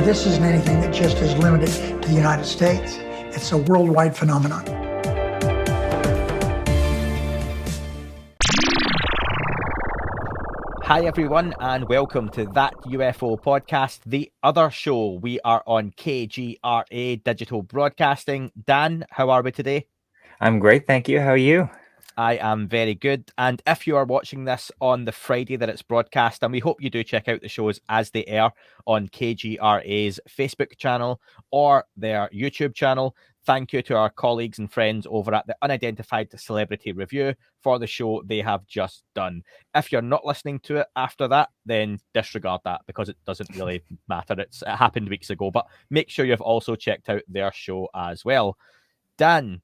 this isn't anything that just is limited to the United States. It's a worldwide phenomenon. Hi everyone, and welcome to That UFO Podcast, the other show. We are on KGRA Digital Broadcasting. Dan, how are we today? I'm great, thank you. How are you? I am very good. And if you are watching this on the Friday that it's broadcast, and we hope you do check out the shows as they air on KGRA's Facebook channel or their YouTube channel. Thank you to our colleagues and friends over at the Unidentified Celebrity Review for the show they have just done. If you're not listening to it after that, then disregard that because it doesn't really matter. It happened weeks ago, but make sure you've also checked out their show as well. Dan,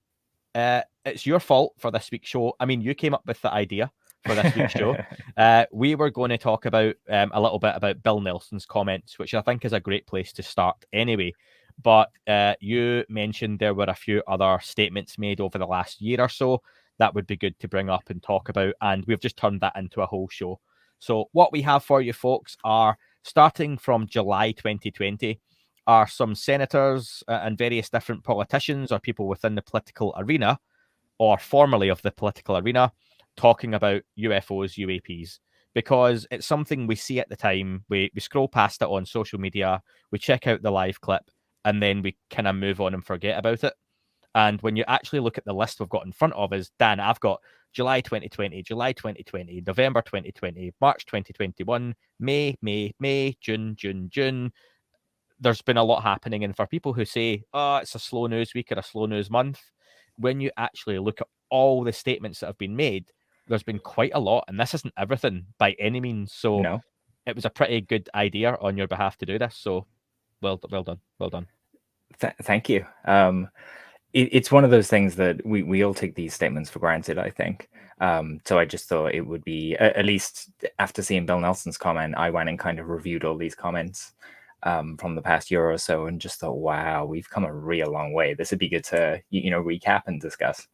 it's your fault for this week's show. I mean, you came up with the idea for this week's show. We were going to talk about a little bit about Bill Nelson's comments, which I think is a great place to start anyway. But you mentioned there were a few other statements made over the last year or so that would be good to bring up and talk about, and we've just turned that into a whole show. So what we have for you folks are, starting from July 2020, are some senators and various different politicians or people within the political arena, or formerly of the political arena, talking about UFOs, UAPs, because it's something we see at the time. We scroll past it on social media, we check out the live clip, and then we kind of move on and forget about it. And when you actually look at the list we've got in front of us, Dan, I've got July 2020, July 2020, November 2020, March 2021, May, June. There's been a lot happening. And for people who say, oh, it's a slow news week or a slow news month, when you actually look at all the statements that have been made, there's been quite a lot. And this isn't everything by any means. So No. It was a pretty good idea on your behalf to do this. So well done. Thank you. It's one of those things that we all take these statements for granted, I think. So I just thought it would be, at least after seeing Bill Nelson's comment, I went and kind of reviewed all these comments from the past year or so and just thought, wow, we've come a real long way. This would be good to, recap and discuss.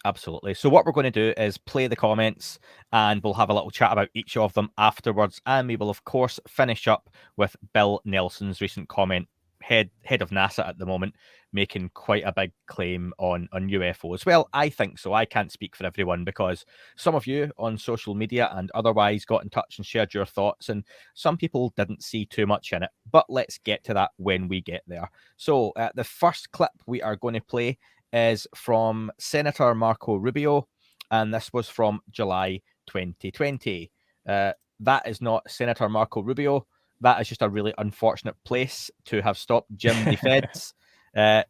Absolutely. So what we're going to do is play the comments and we'll have a little chat about each of them afterwards. And we will, of course, finish up with Bill Nelson's recent comment, head of NASA at the moment, making quite a big claim on UFOs. Well, I think so. I can't speak for everyone because some of you on social media and otherwise got in touch and shared your thoughts, and some people didn't see too much in it. But let's get to that when we get there. So the first clip we are going to play is from Senator Marco Rubio, and this was from July 2020. That is not Senator Marco Rubio. That is just a really unfortunate place to have stopped Jim DeFed's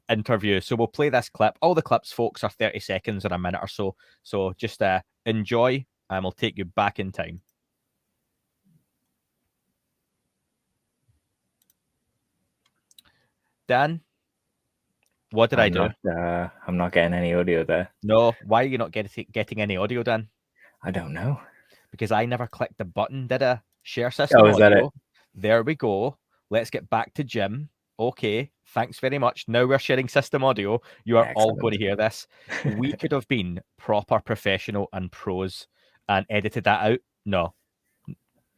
interview. So we'll play this clip. All the clips, folks, are 30 seconds or a minute or so. So just enjoy, and we'll take you back in time. Dan? What did I do? I'm not getting any audio there. No, why are you not getting any audio, Dan? I don't know. Because I never clicked the button, did I? Share system is audio. that it? There we go. Let's get back to Jim. Okay, thanks very much. Now we're sharing system audio. You are all going to hear this. We could have been proper professional and pros and edited that out. No.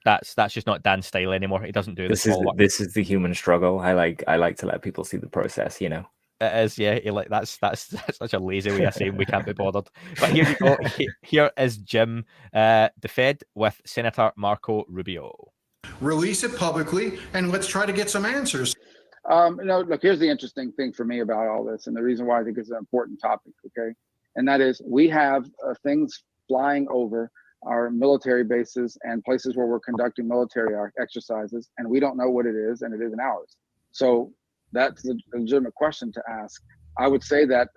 That's just not Dan's style anymore. He doesn't do this. This is the human struggle. I like to let people see the process, It is, yeah. That's such a lazy way of saying we can't be bothered. But here you go. Here is Jim DeFed with Senator Marco Rubio. Release it publicly, and let's try to get some answers. Look, here's the interesting thing for me about all this, and the reason why I think it's an important topic, okay? And that is we have things flying over our military bases and places where we're conducting military exercises, and we don't know what it is, and it isn't ours. So that's the legitimate question to ask. I would say that,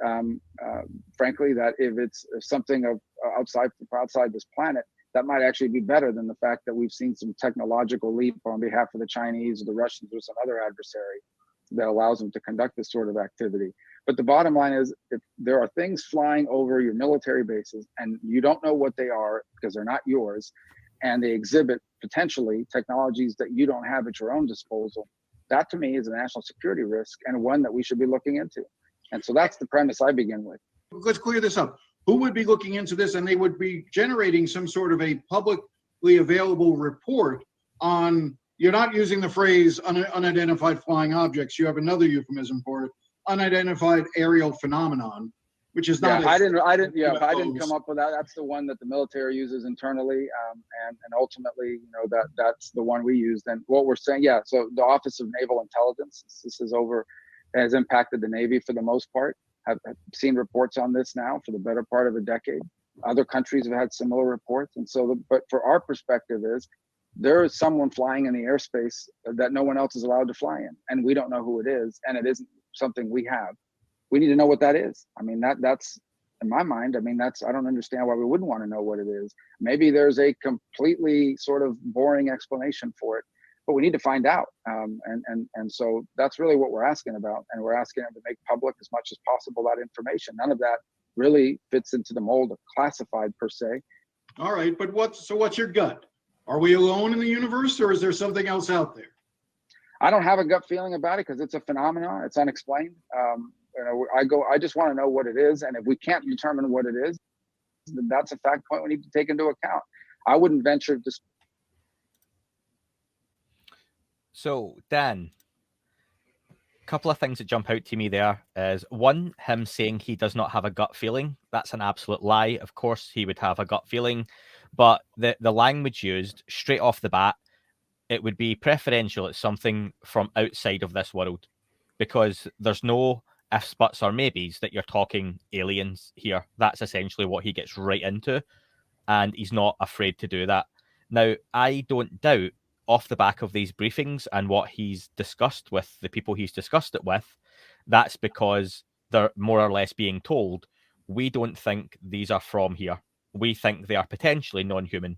frankly, that if it's something of outside this planet, that might actually be better than the fact that we've seen some technological leap on behalf of the Chinese or the Russians or some other adversary that allows them to conduct this sort of activity. But the bottom line is, if there are things flying over your military bases and you don't know what they are because they're not yours, and they exhibit potentially technologies that you don't have at your own disposal, that to me is a national security risk and one that we should be looking into. And so that's the premise I begin with. Let's clear this up. Who would be looking into this? And they would be generating some sort of a publicly available report on you're not using the phrase unidentified flying objects. You have another euphemism for it, unidentified aerial phenomenon, which is not. I didn't come up with that. That's the one that the military uses internally, and ultimately, that's the one we used. And what we're saying, so the Office of Naval Intelligence, this is has impacted the Navy for the most part. Have seen reports on this now for the better part of a decade. Other countries have had similar reports, and so, but for our perspective is, there is someone flying in the airspace that no one else is allowed to fly in, and we don't know who it is, and it isn't something we have. We need to know what that is. I mean, that's in my mind. I mean, I don't understand why we wouldn't want to know what it is. Maybe there's a completely sort of boring explanation for it, but we need to find out. And so that's really what we're asking about, and we're asking them to make public as much as possible that information. None of that really fits into the mold of classified per se. All right, but what's your gut? Are we alone in the universe, or is there something else out there? I don't have a gut feeling about it because it's a phenomenon. It's unexplained. I just want to know what it is, and if we can't determine what it is, then that's a fact point we need to take into account. I wouldn't venture to. So, Dan, a couple of things that jump out to me there is one, him saying he does not have a gut feeling. That's an absolute lie. Of course, he would have a gut feeling, but the language used straight off the bat, it would be preferential. It's something from outside of this world, because there's no ifs, buts, or maybes that you're talking aliens here. That's essentially what he gets right into, and he's not afraid to do that. Now, I don't doubt, off the back of these briefings and what he's discussed with the people he's discussed it with, that's because they're more or less being told, we don't think these are from here. We think they are potentially non-human.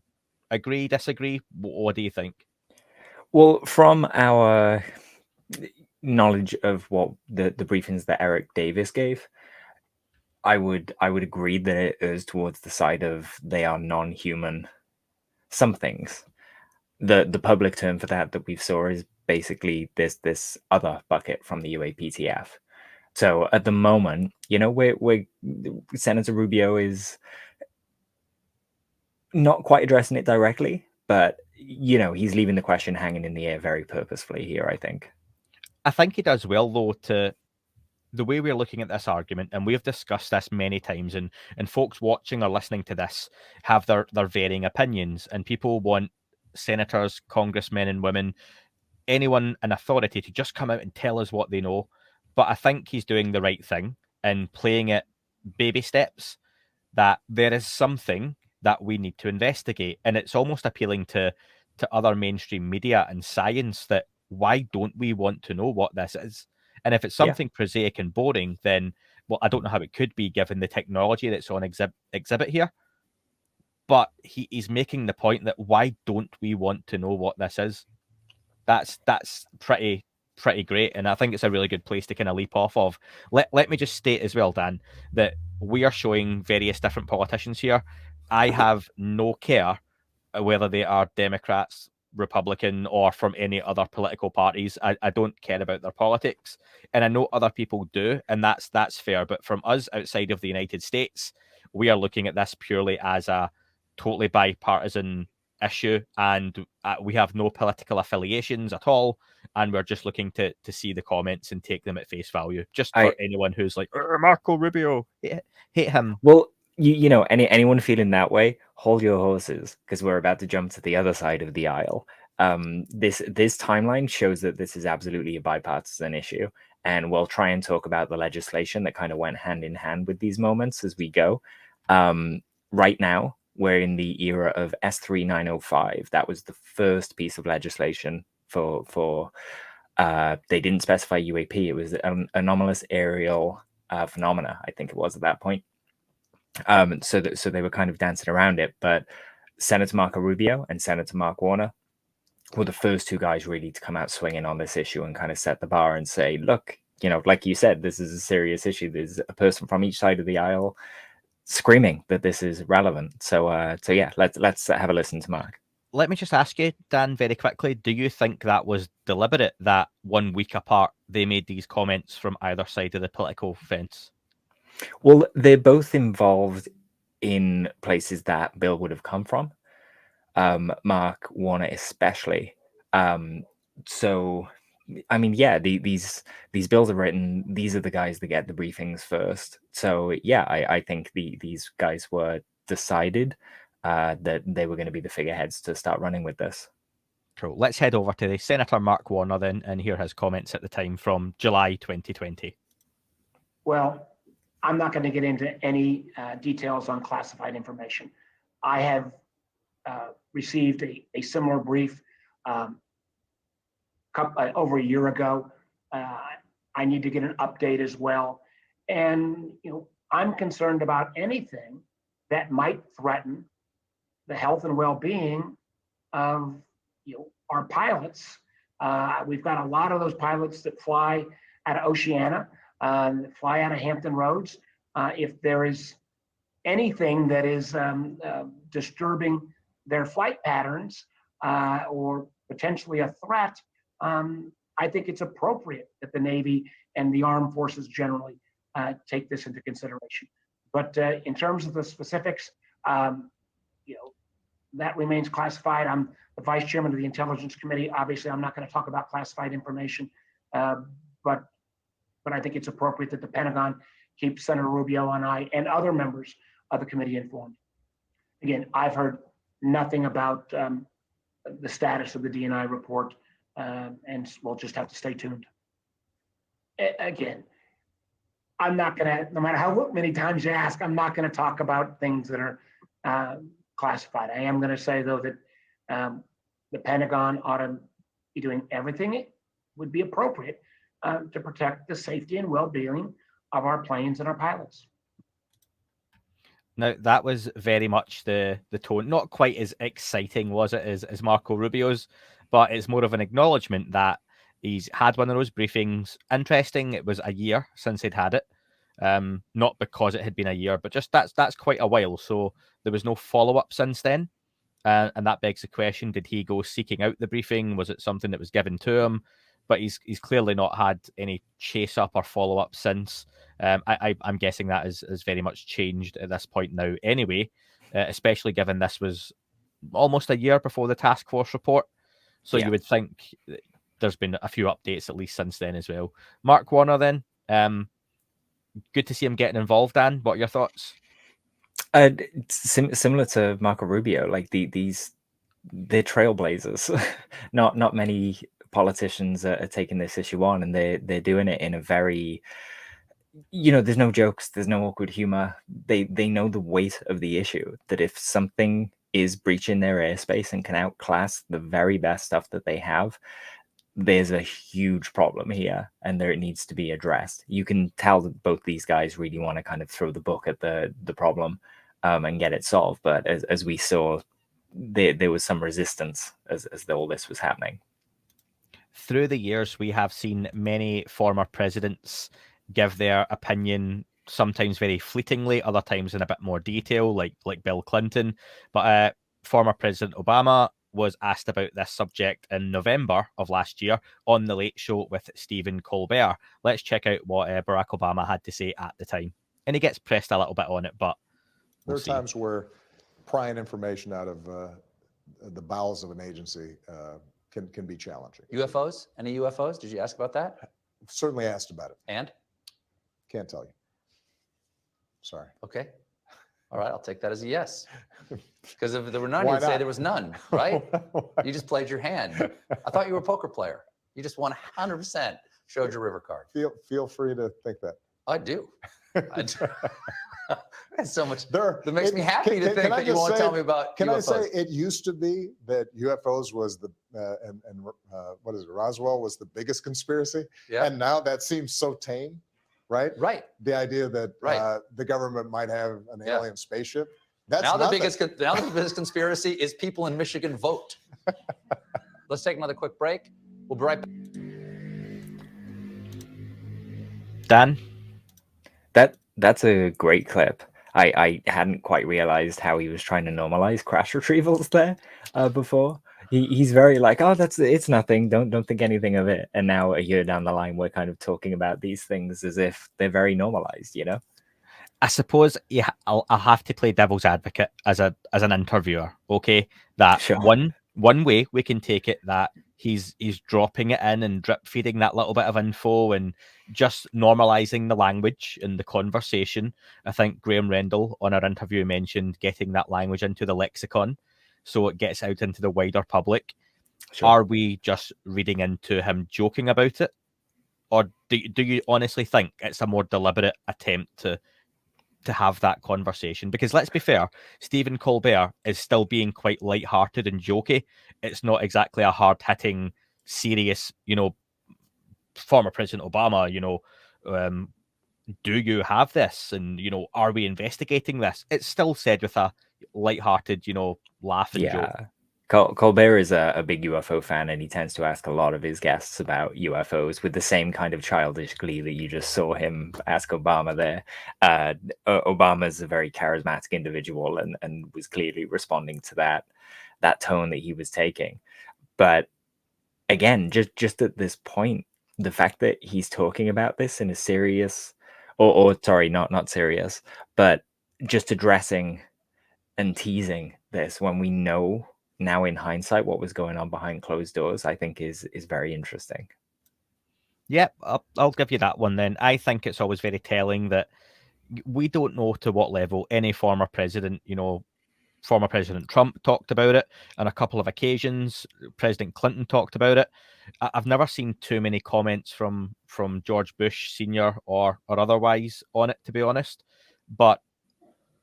Agree, disagree? What do you think? Well, from our knowledge of what the briefings that Eric Davis gave, I would agree that it is towards the side of they are non-human somethings. The public term for that we saw is basically this other bucket from the UAPTF. So at the moment, we're Senator Rubio is not quite addressing it directly, but he's leaving the question hanging in the air very purposefully here, I think. I think he does well, though, to the way we're looking at this argument, and we've discussed this many times, and folks watching or listening to this have their varying opinions, and people want senators, congressmen and women, anyone in authority to just come out and tell us what they know. But I think he's doing the right thing and playing it baby steps, that there is something that we need to investigate. And it's almost appealing to other mainstream media and science that why don't we want to know what this is? And if it's something prosaic and boring, then, well, I don't know how it could be given the technology that's on exhibit here. But he's making the point that why don't we want to know what this is? That's pretty great, and I think it's a really good place to kind of leap off of. Let me just state as well, Dan, that we are showing various different politicians here. I have no care whether they are Democrats, Republican, or from any other political parties. I don't care about their politics, and I know other people do, and that's fair. But from us outside of the United States, we are looking at this purely as a totally bipartisan issue, and we have no political affiliations at all, and we're just looking to see the comments and take them at face value, just for anyone who's like, Marco Rubio, hate him. Well, anyone feeling that way, hold your horses, because we're about to jump to the other side of the aisle. This timeline shows that this is absolutely a bipartisan issue, and we'll try and talk about the legislation that kind of went hand in hand with these moments as we go. Right now, we're in the era of S3905. That was the first piece of legislation for they didn't specify UAP. It was anomalous aerial phenomena, I think it was at that point. So they were kind of dancing around it. But Senator Marco Rubio and Senator Mark Warner were the first two guys really to come out swinging on this issue and kind of set the bar and say, look, like you said, this is a serious issue. There's a person from each side of the aisle screaming that this is relevant. So yeah, let's have a listen to Mark. Let me just ask you, Dan, very quickly, do you think that was deliberate, that 1 week apart they made these comments from either side of the political fence? Well, they're both involved in places that Bill would have come from. Mark Warner especially. So, I mean, yeah, these bills are written. These are the guys that get the briefings first. So, yeah, I think these guys were decided that they were going to be the figureheads to start running with this. Cool. Let's head over to the Senator Mark Warner then and hear his comments at the time from July 2020. Well, I'm not going to get into any details on classified information. I have received a similar brief over a year ago. I need to get an update as well. And, I'm concerned about anything that might threaten the health and well-being of, our pilots. We've got a lot of those pilots that fly out of Oceana, that fly out of Hampton Roads. If there is anything that is disturbing their flight patterns or potentially a threat, I think it's appropriate that the Navy and the armed forces generally take this into consideration. But in terms of the specifics, that remains classified. I'm the vice chairman of the Intelligence Committee. Obviously, I'm not going to talk about classified information, but I think it's appropriate that the Pentagon keeps Senator Rubio and I and other members of the committee informed. Again, I've heard nothing about the status of the DNI report, and we'll just have to stay tuned. Again, I'm not going to, no matter how many times you ask, I'm not going to talk about things that are classified. I am going to say, though, that the Pentagon ought to be doing everything it would be appropriate to protect the safety and well-being of our planes and our pilots. Now, that was very much the tone. Not quite as exciting, was it, as Marco Rubio's, but it's more of an acknowledgement that he's had one of those briefings. Interesting, it was a year since he'd had it. Not because it had been a year, but just that's quite a while. So there was no follow-up since then. And that begs the question, did he go seeking out the briefing? Was it something that was given to him? But he's clearly not had any chase-up or follow-up since. I'm guessing that is very much changed at this point now anyway, especially given this was almost a year before the task force report. So you would think there's been a few updates at least since then as well. Mark Warner then, good to see him getting involved, Dan. What are your thoughts? Similar to Marco Rubio, like they're trailblazers. Not many politicians are taking this issue on, and they're doing it in a very, there's no jokes, there's no awkward humor. They know the weight of the issue, that if something is breaching their airspace and can outclass the very best stuff that they have, there's a huge problem here, and there it needs to be addressed. You can tell that both these guys really want to kind of throw the book at the problem and get it solved. But as we saw, there was some resistance as all this was happening. Through the years, we have seen many former presidents give their opinion, sometimes very fleetingly, other times in a bit more detail, like Bill Clinton. But former President Obama was asked about this subject in November of last year on The Late Show with Stephen Colbert. Let's check out what Barack Obama had to say at the time. And he gets pressed a little bit on it, but there are times where prying information out of the bowels of an agency can be challenging. UFOs? Any UFOs? Did you ask about that? Certainly asked about it. And? Can't tell you. Sorry. Okay. All right, I'll take that as a yes. Because if there were none, Why you'd say not? there was none, right? You just played your hand. I thought you were a poker player. You just 100% showed your river card. Feel free to think that. I do. That's so much. There, That makes me happy to think that you want to tell me about Can UFOs. I say it used to be that UFOs was the and what is it? Roswell was the biggest conspiracy, Yeah. and now that seems so tame, right? Right. The idea that Right. the government might have an Yeah. alien spaceship. That's Now the nothing. biggest conspiracy is people in Michigan vote. Let's take another quick break. We'll be right back. Dan? That's a great clip. I hadn't quite realized how he was trying to normalize crash retrievals there before. He's very like, oh, it's nothing. Don't think anything of it. And now a year down the line, we're kind of talking about these things as if they're very normalized, I suppose I'll have to play devil's advocate as an interviewer. Okay, that Sure. one, one way we can take it that he's dropping it in and drip feeding that little bit of info and just normalizing the language and the conversation. I think Graham Rendell on our interview mentioned getting that language into the lexicon so it gets out into the wider public. Sure. Are we just reading into him joking about it? Or do you honestly think it's a more deliberate attempt to have that conversation? Because let's be fair, Stephen Colbert is still being quite lighthearted and jokey. It's not exactly a hard-hitting, serious, former President Obama, do you have this? And, are we investigating this? It's still said with a lighthearted, laugh and joke. Colbert is a big UFO fan, and he tends to ask a lot of his guests about UFOs with the same kind of childish glee that you just saw him ask Obama there. Obama's a very charismatic individual and was clearly responding to that tone that he was taking. But again, just at this point, the fact that he's talking about this in a serious, or sorry, not serious, but just addressing and teasing this when we know now in hindsight what was going on behind closed doors, I think is very interesting. Yep, I'll give you that one then. I think it's always very telling that we don't know to what level any former president, former President Trump talked about it on a couple of occasions. President Clinton talked about it. I've never seen too many comments from George Bush Sr. or otherwise on it, to be honest. But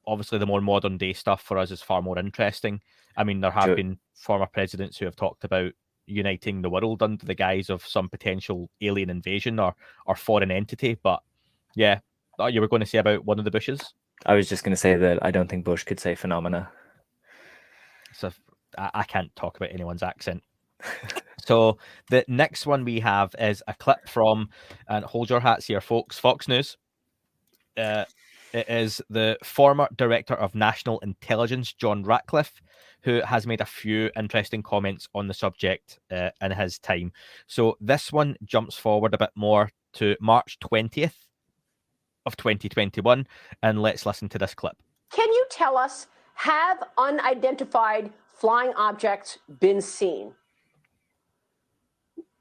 obviously the more modern day stuff for us is far more interesting. I mean, there have been former presidents who have talked about uniting the world under the guise of some potential alien invasion or foreign entity. But yeah, you were going to say about one of the Bushes? I was just going to say that I don't think Bush could say phenomena. So I can't talk about anyone's accent. So the next one we have is a clip from, and hold your hats here, folks, Fox News. It is the former Director of National Intelligence, John Ratcliffe, who has made a few interesting comments on the subject in his time. So this one jumps forward a bit more to March 20th of 2021, and let's listen to this clip. Can you tell us, have unidentified flying objects been seen?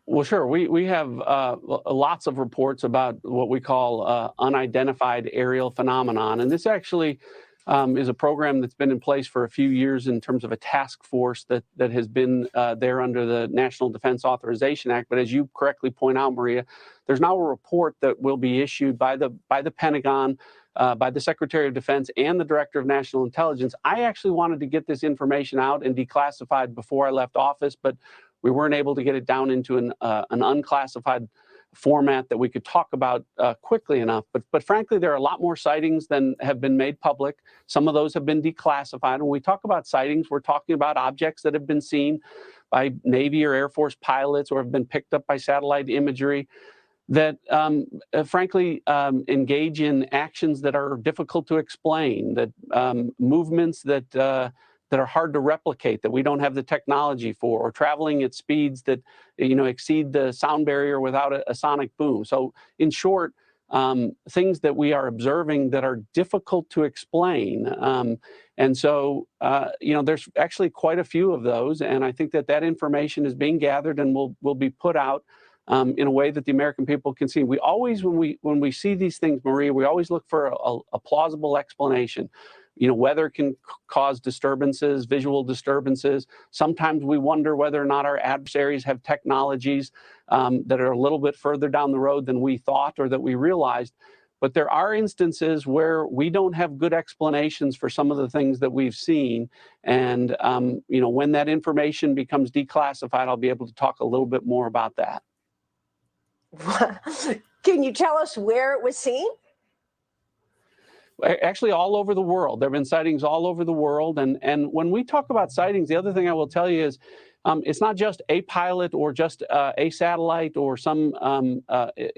Well, sure. We have lots of reports about what we call unidentified aerial phenomenon. And this actually is a program that's been in place for a few years in terms of a task force that has been there under the National Defense Authorization Act. But as you correctly point out, Maria, there's now a report that will be issued by the Pentagon, by the Secretary of Defense and the Director of National Intelligence. I actually wanted to get this information out and declassified before I left office, but we weren't able to get it down into an unclassified format that we could talk about quickly enough. But frankly, there are a lot more sightings than have been made public. Some of those have been declassified. When we talk about sightings, we're talking about objects that have been seen by Navy or Air Force pilots or have been picked up by satellite imagery that frankly engage in actions that are difficult to explain, that movements that are hard to replicate, that we don't have the technology for, or traveling at speeds that exceed the sound barrier without a sonic boom. So in short, things that we are observing that are difficult to explain. And so there's actually quite a few of those, and I think that information is being gathered and will be put out in a way that the American people can see. We always, when we see these things, Maria, we always look for a plausible explanation. Weather can cause disturbances, visual disturbances. Sometimes we wonder whether or not our adversaries have technologies that are a little bit further down the road than we thought or that we realized. But there are instances where we don't have good explanations for some of the things that we've seen. And, when that information becomes declassified, I'll be able to talk a little bit more about that. Can you tell us where it was seen? Actually, all over the world. There have been sightings all over the world. And when we talk about sightings, the other thing I will tell you is it's not just a pilot or just a satellite or some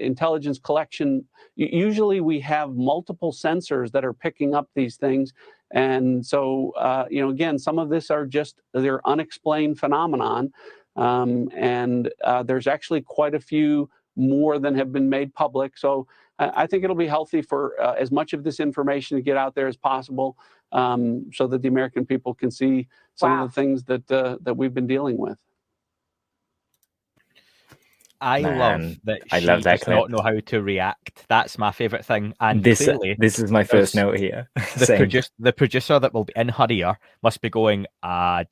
intelligence collection. Usually we have multiple sensors that are picking up these things. And so, again, some of this are just their unexplained phenomenon. And there's actually quite a few more than have been made public. So I think it'll be healthy for as much of this information to get out there as possible, so that the American people can see some of the things that we've been dealing with. I love Man, that I she love that does not clip. know how to react. That's my favorite thing. And This clearly, this is my first there's- note here. the saying the producer that will be in her ear must be going, I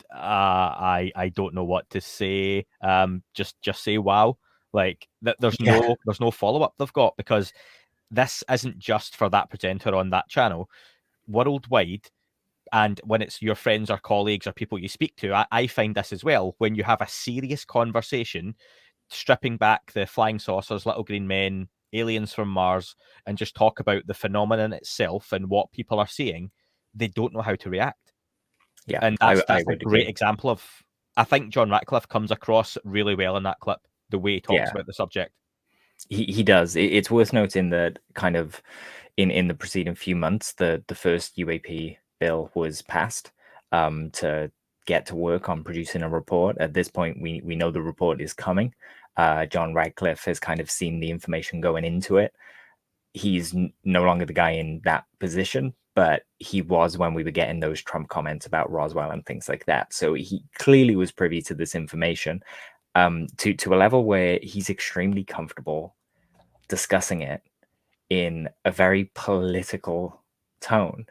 don't know what to say. Just say wow. Like there's Yeah. no follow up they've got, because this isn't just for that presenter on that channel. Worldwide, and when it's your friends or colleagues or people you speak to, I find this as well. When you have a serious conversation, stripping back the flying saucers, little green men, aliens from Mars, and just talk about the phenomenon itself and what people are seeing, they don't know how to react. Yeah, And I that's a would great agree. example of, I think John Ratcliffe comes across really well in that clip, the way he talks Yeah. about the subject. He does. It's worth noting that kind of in the preceding few months, the first UAP bill was passed to get to work on producing a report. At this point, we know the report is coming. John Ratcliffe has kind of seen the information going into it. He's no longer the guy in that position, but he was when we were getting those Trump comments about Roswell and things like that. So he clearly was privy to this information to a level where he's extremely comfortable discussing it in a very political tone.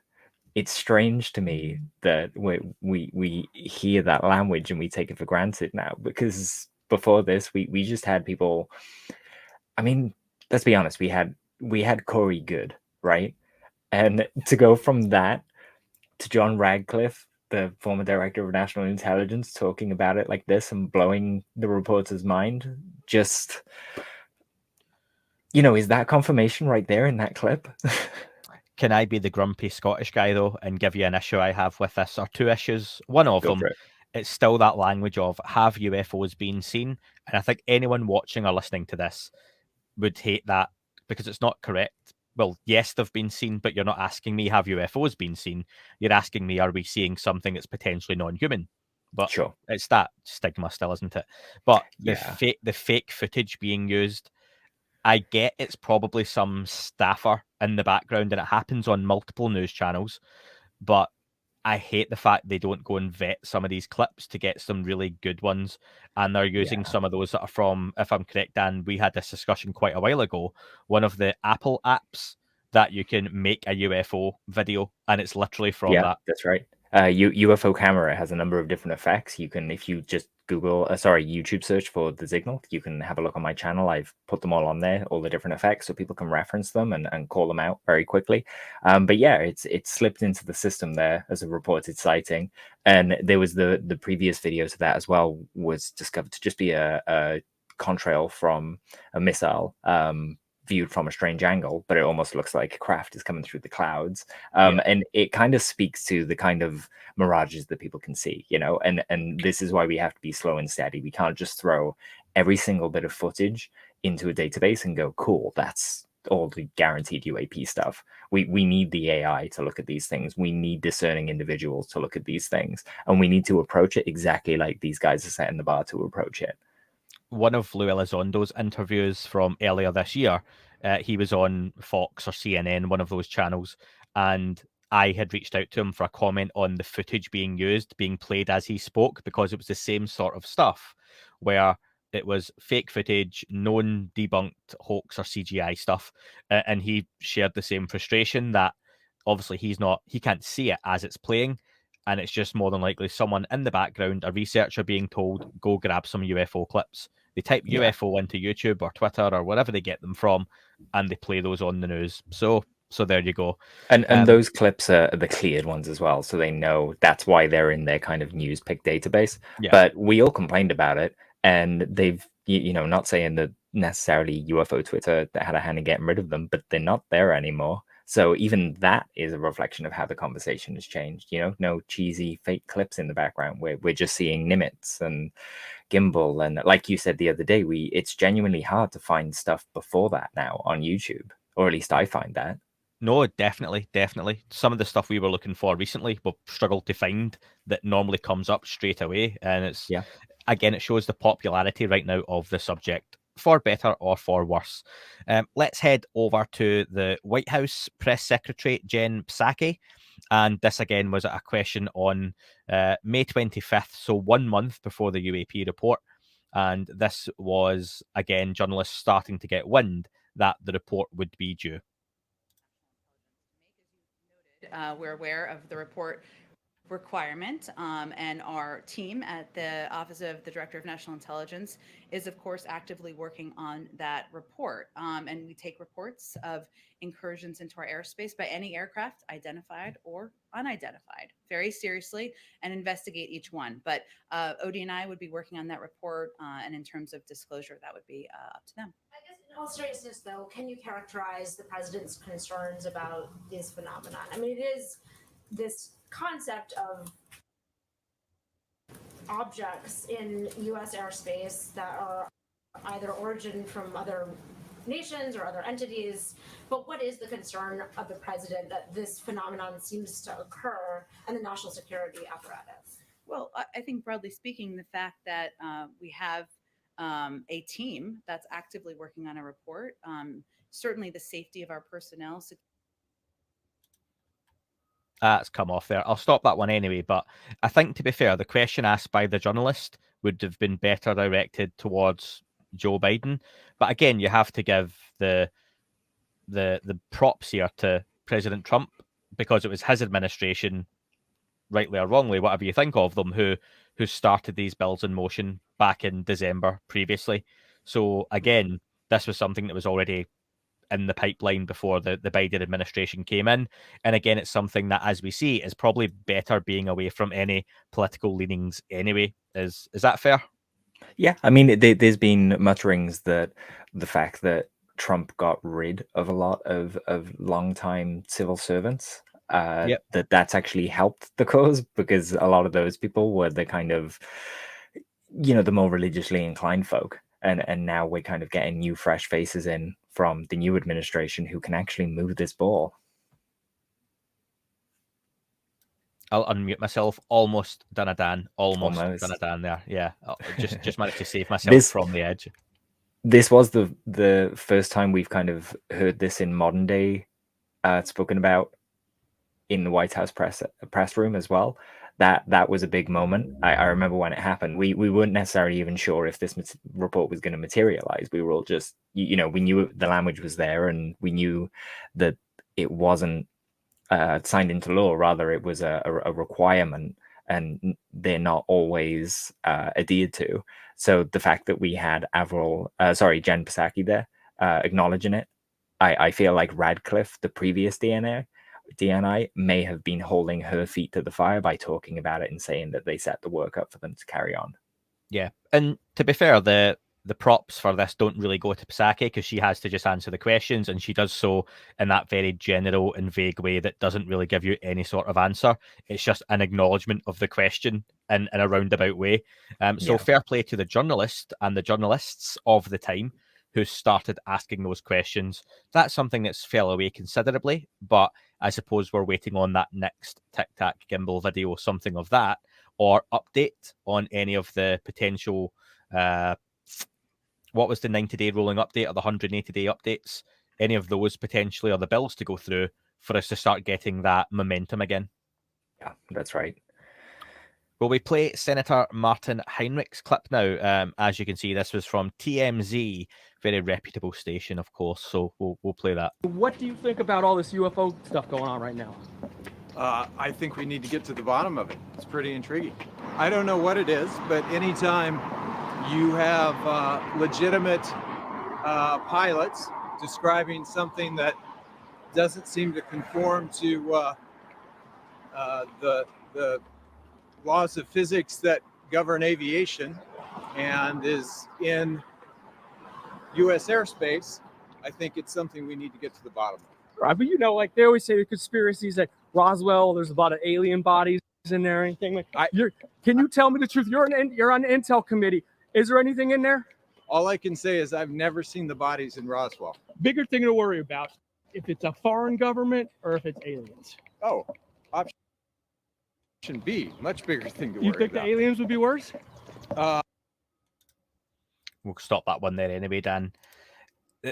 It's strange to me that we hear that language and we take it for granted now, because before this we just had people. I mean, let's be honest, we had Corey Good, right? And to go from that to John Radcliffe, the former director of national intelligence, talking about it like this and blowing the reporter's mind, just, is that confirmation right there in that clip? Can I be the grumpy Scottish guy, though, and give you an issue I have with this, or two issues? One of them, it's still that language of, have UFOs been seen? And I think anyone watching or listening to this would hate that, because it's not correct. Well, yes, they've been seen, but you're not asking me, have UFOs been seen? You're asking me, are we seeing something that's potentially non-human? But sure, it's that stigma still, isn't it? But the Yeah. the fake footage being used, I get it's probably some staffer in the background and it happens on multiple news channels, but I hate the fact they don't go and vet some of these clips to get some really good ones. And they're using Yeah. some of those that are from, if I'm correct, Dan, we had this discussion quite a while ago, one of the Apple apps that you can make a UFO video, and it's literally from that. That's right. UFO camera has a number of different effects. You can, if you just Google, YouTube search for the signal, you can have a look on my channel. I've put them all on there, all the different effects, so people can reference them and call them out very quickly. But yeah, it's slipped into the system there as a reported sighting. And there was the previous video to that as well, was discovered to just be a contrail from a missile, viewed from a strange angle, but it almost looks like a craft is coming through the clouds. And it kind of speaks to the kind of mirages that people can see, and this is why we have to be slow and steady. We can't just throw every single bit of footage into a database and go, cool, that's all the guaranteed UAP stuff. We need the AI to look at these things. We need discerning individuals to look at these things, and we need to approach it exactly like these guys are setting the bar to approach it. One of Lou Elizondo's interviews from earlier this year, he was on Fox or CNN, one of those channels, and I had reached out to him for a comment on the footage being used, being played as he spoke, because it was the same sort of stuff, where it was fake footage, known debunked hoax or CGI stuff, and he shared the same frustration that obviously he can't see it as it's playing, and it's just more than likely someone in the background, a researcher, being told, go grab some UFO clips. They type UFO into YouTube or Twitter or wherever they get them from, and they play those on the news. So there you go. And those clips are the cleared ones as well, so they know that's why they're in their kind of news pick database. Yeah. But we all complained about it, and they've, not saying that necessarily UFO Twitter had a hand in getting rid of them, but they're not there anymore. So even that is a reflection of how the conversation has changed. No cheesy fake clips in the background. We're just seeing Nimitz and Gimbal, and like you said the other day, it's genuinely hard to find stuff before that now on YouTube, or at least I find that. No, definitely. Some of the stuff we were looking for recently, we've struggled to find that normally comes up straight away, and it's again, it shows the popularity right now of the subject. for better or for worse. Let's head over to the White House Press Secretary, Jen Psaki. And this again was a question on May 25th, so 1 month before the UAP report. And this was, again, journalists starting to get wind that the report would be due. We're aware of the report requirement, and our team at the Office of the Director of National Intelligence is, of course, actively working on that report. And we take reports of incursions into our airspace by any aircraft, identified or unidentified, very seriously and investigate each one. But Odie and I would be working on that report, and in terms of disclosure, that would be up to them. I guess in all seriousness, though, can you characterize the president's concerns about this phenomenon? I mean, it is this concept of objects in U.S. airspace that are either origin from other nations or other entities, but what is the concern of the president that this phenomenon seems to occur in the national security apparatus? Well, I think broadly speaking, the fact that we have a team that's actively working on a report, certainly the safety of our personnel. It's come off there. I'll stop that one anyway, but I think, to be fair, the question asked by the journalist would have been better directed towards Joe Biden. But again, you have to give the props here to President Trump, because it was his administration, rightly or wrongly, whatever you think of them, who started these bills in motion back in December previously. So again, this was something that was already in the pipeline before the Biden administration came in. And again, it's something that, as we see, is probably better being away from any political leanings anyway. Is that fair? Yeah, I mean, there's been mutterings that the fact that Trump got rid of a lot of longtime civil servants, that's actually helped the cause, because a lot of those people were the kind of, the more religiously inclined folk. And now we're kind of getting new, fresh faces in from the new administration who can actually move this ball. I'll unmute myself. Almost done a Dan. Almost done a Dan there. Yeah, just managed to save myself from the edge. This was the first time we've kind of heard this in modern day spoken about in the White House press room as well. That was a big moment. I remember when it happened. We weren't necessarily even sure if this report was going to materialize. We were all just, we knew the language was there, and we knew that it wasn't signed into law. Rather, it was a requirement, and they're not always adhered to. So the fact that we had Jen Psaki there acknowledging it, I feel like Ratcliffe, the previous DNI, may have been holding her feet to the fire by talking about it and saying that they set the work up for them to carry on. Yeah, and to be fair, the props for this don't really go to Psaki, because she has to just answer the questions, and she does so in that very general and vague way that doesn't really give you any sort of answer. It's just an acknowledgement of the question in a roundabout way. So fair play to the journalist and the journalists of the time who started asking those questions. That's something that's fell away considerably, but I suppose we're waiting on that next Tic Tac gimbal video, something of that, or update on any of the potential, what was the 90-day rolling update or the 180-day updates, any of those potentially, or the bills to go through for us to start getting that momentum again. Yeah, that's right. Will we play Senator Martin Heinrich's clip now? As you can see, this was from TMZ, very reputable station, of course, so we'll play that. What do you think about all this UFO stuff going on right now? I think we need to get to the bottom of it. It's pretty intriguing. I don't know what it is, but anytime you have legitimate pilots describing something that doesn't seem to conform to the laws of physics that govern aviation and is in U.S. airspace, I think it's something we need to get to the bottom of. Right, but like they always say, the conspiracies at Roswell, there's a lot of alien bodies in there, or anything. Can you tell me the truth? You're on the Intel committee. Is there anything in there? All I can say is I've never seen the bodies in Roswell. Bigger thing to worry about, if it's a foreign government or if it's aliens. Oh, option B, much bigger thing to worry about. You think the aliens would be worse? we'll stop that one there anyway, Dan.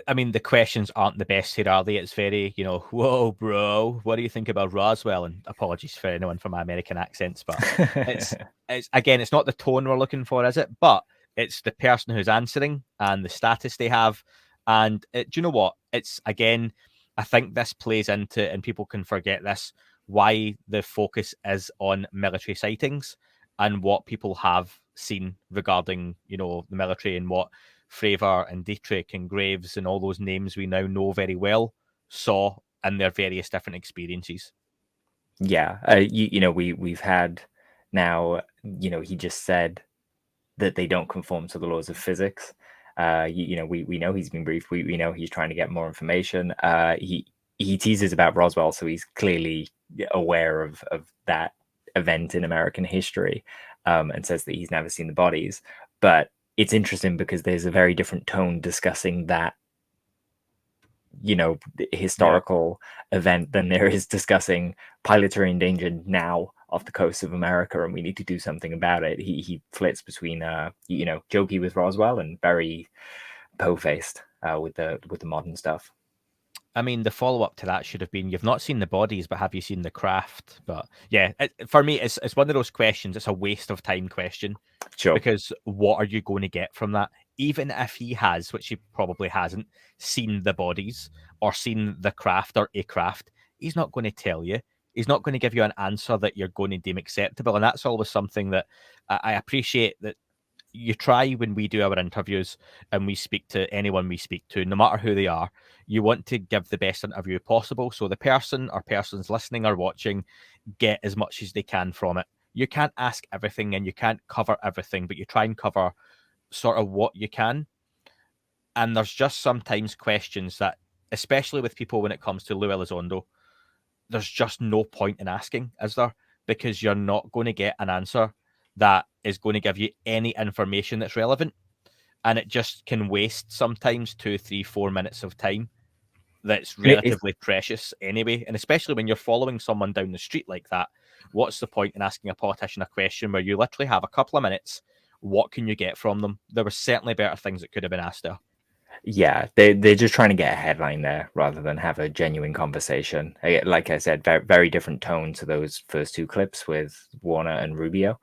I mean, the questions aren't the best here, are they? It's very, whoa, bro, what do you think about Roswell? And apologies for anyone for my American accents, but it's again, it's not the tone we're looking for, is it? But it's the person who's answering and the status they have. And do you know what? It's, again, I think this plays into, and people can forget this, why the focus is on military sightings and what people have seen regarding, the military, and what Fravor and Dietrich and Graves and all those names we now know very well saw in their various different experiences. Yeah, we've had now, he just said that they don't conform to the laws of physics. We know he's been briefed. We know he's trying to get more information. He teases about Roswell, so he's clearly aware of that event in American history, and says that he's never seen the bodies. But it's interesting because there's a very different tone discussing that, historical event than there is discussing pilots are endangered now off the coast of America and we need to do something about it. He flits between, jokey with Roswell and very po-faced with the modern stuff. I mean, the follow-up to that should have been, you've not seen the bodies, but have you seen the craft? But yeah, for me, it's one of those questions. It's a waste of time question. Sure. Because what are you going to get from that? Even if he has, which he probably hasn't, seen the bodies or seen the craft or a craft, he's not going to tell you. He's not going to give you an answer that you're going to deem acceptable. And that's always something that I appreciate, that you try when we do our interviews and we speak to anyone we speak to, no matter who they are, you want to give the best interview possible. So the person or persons listening or watching get as much as they can from it. You can't ask everything and you can't cover everything, but you try and cover sort of what you can. And there's just sometimes questions that, especially with people when it comes to Lou Elizondo, there's just no point in asking, is there? Because you're not going to get an answer that is going to give you any information that's relevant. And it just can waste sometimes 2, 3, 4 minutes of time that's relatively precious anyway. And especially when you're following someone down the street like that, what's the point in asking a politician a question where you literally have a couple of minutes? What can you get from them? There were certainly better things that could have been asked there. Yeah, they're just trying to get a headline there rather than have a genuine conversation. Like I said, very, very different tone to those first two clips with Warner and Rubio.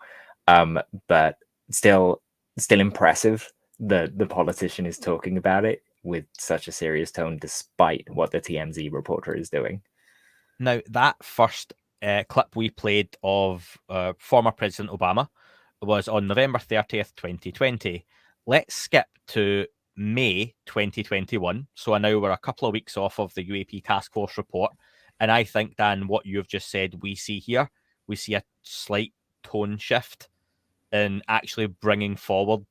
But still impressive that the politician is talking about it with such a serious tone, despite what the TMZ reporter is doing. Now, that first clip we played of former President Obama was on November 30th, 2020. Let's skip to May 2021. So now we're a couple of weeks off of the UAP task force report. And I think, Dan, what you've just said, we see here, we see a slight tone shift in actually bringing forward,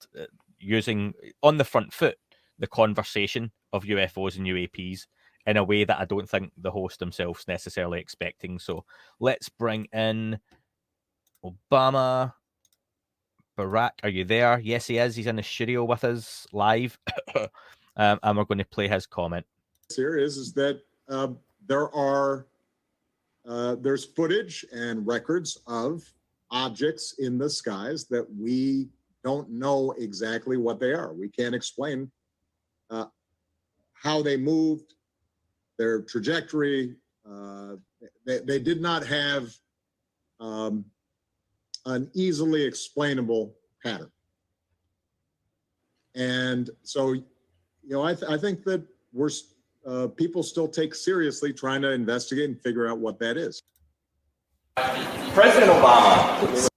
using on the front foot, the conversation of UFOs and UAPs in a way that I don't think the host himself's necessarily expecting. So let's bring in Obama. Barack, are you there? Yes, he is. He's in the studio with us live. And we're going to play his comment. Here is that there's footage and records of objects in the skies that we don't know exactly what they are. We can't explain how they moved, their trajectory. They did not have an easily explainable pattern. And so, I think that people still take seriously trying to investigate and figure out what that is. President Obama.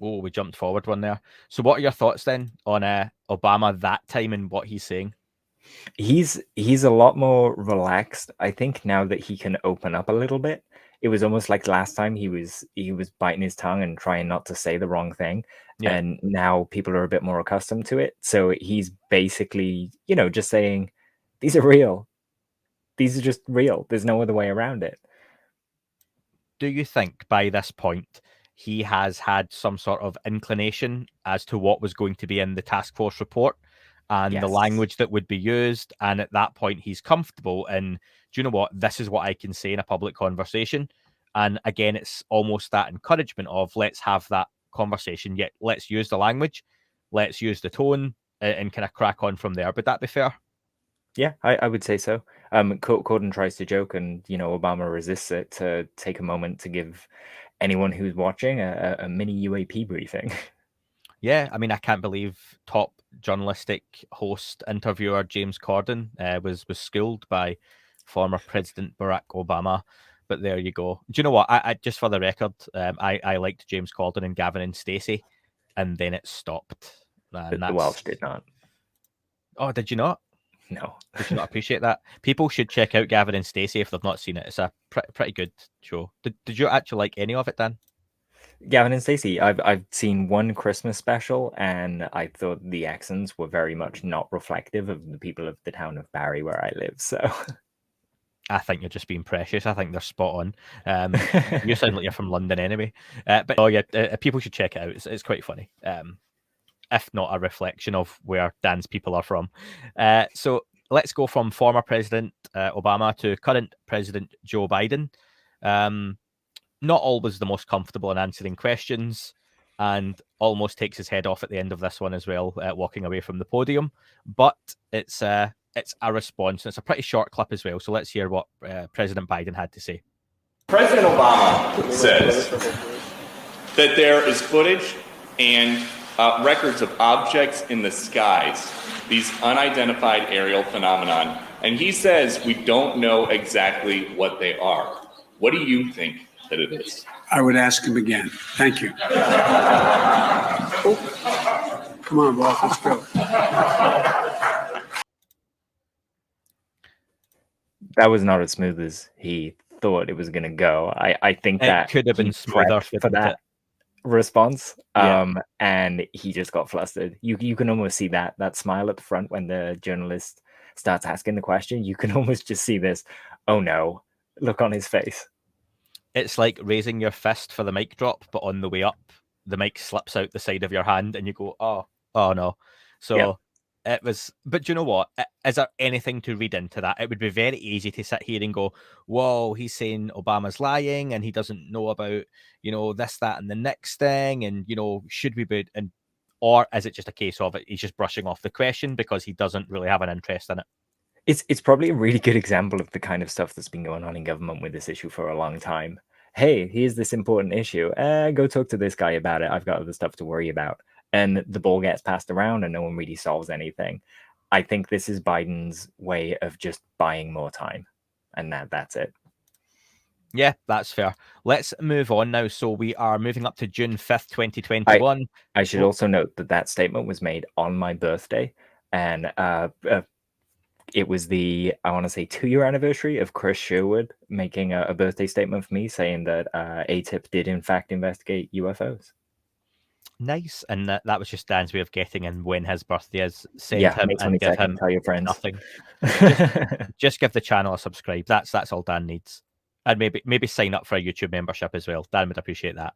Oh, we jumped forward one there. So what are your thoughts then on Obama that time and what he's saying? He's a lot more relaxed. I think now that he can open up a little bit. It was almost like last time he was biting his tongue and trying not to say the wrong thing. Yeah. And now people are a bit more accustomed to it. So he's basically, just saying, these are real. These are just real. There's no other way around it. Do you think by this point he has had some sort of inclination as to what was going to be in the task force report and the language that would be used? And at that point, he's comfortable in, do you know what? This is what I can say in a public conversation. And again, it's almost that encouragement of let's have that conversation, yet let's use the language, let's use the tone, and kind of crack on from there. Would that be fair? Yeah, I would say so. Corden tries to joke, and Obama resists it, to take a moment to give anyone who's watching a mini UAP briefing. Yeah, I mean, I can't believe top journalistic host interviewer James Corden was schooled by former President Barack Obama. But there you go. Do you know what? I just for the record, I liked James Corden and Gavin and Stacey, and then it stopped. And The Welsh did not. Oh, did you not? No. Did you not appreciate that? People should check out Gavin and Stacey if they've not seen it. It's a pretty good show. Did you actually like any of it, Dan? Gavin and Stacey, I've seen one Christmas special, and I thought the accents were very much not reflective of the people of the town of Barrie where I live. So I think you're just being precious. I think they're spot on. You sound like you're from London anyway. But oh yeah, people should check it out. It's quite funny. If not a reflection of where Dan's people are from. So let's go from former President Obama to current President Joe Biden. Not always the most comfortable in answering questions, and almost takes his head off at the end of this one as well, walking away from the podium. But it's a response. It's a pretty short clip as well. So let's hear what President Biden had to say. President Obama says that there is footage and records of objects in the skies, these unidentified aerial phenomenon, and he says we don't know exactly what they are. What do you think that it is? I would ask him again. Thank you. Come on, boss, let's go. that was not as smooth as he thought it was going to go. I think that could have been smoother for that response. And he just got flustered. You can almost see that smile at the front when the journalist starts asking the question. You can almost just see this, oh no, look on his face. It's like raising your fist for the mic drop, but on the way up, the mic slips out the side of your hand and you go, oh no. So it was, but you know what? Is there anything to read into that? It would be very easy to sit here and go, whoa, he's saying Obama's lying and he doesn't know about, this, that, and the next thing. And, should we be, or is it just a case of it? He's just brushing off the question because he doesn't really have an interest in it. It's probably a really good example of the kind of stuff that's been going on in government with this issue for a long time. Hey, here's this important issue. Go talk to this guy about it. I've got other stuff to worry about. And the ball gets passed around and no one really solves anything. I think this is Biden's way of just buying more time. And that's it. Yeah, that's fair. Let's move on now. So we are moving up to June 5th, 2021. I should also note that statement was made on my birthday. And it was the, I want to say, 2-year anniversary of Chris Sherwood making a birthday statement for me saying that ATIP did in fact investigate UFOs. Nice. And that was just Dan's way of getting in when his birthday is. Send Yeah, him and give him tell your friends. nothing. just give the channel a subscribe. That's all Dan needs. And maybe sign up for a YouTube membership as well. Dan would appreciate that.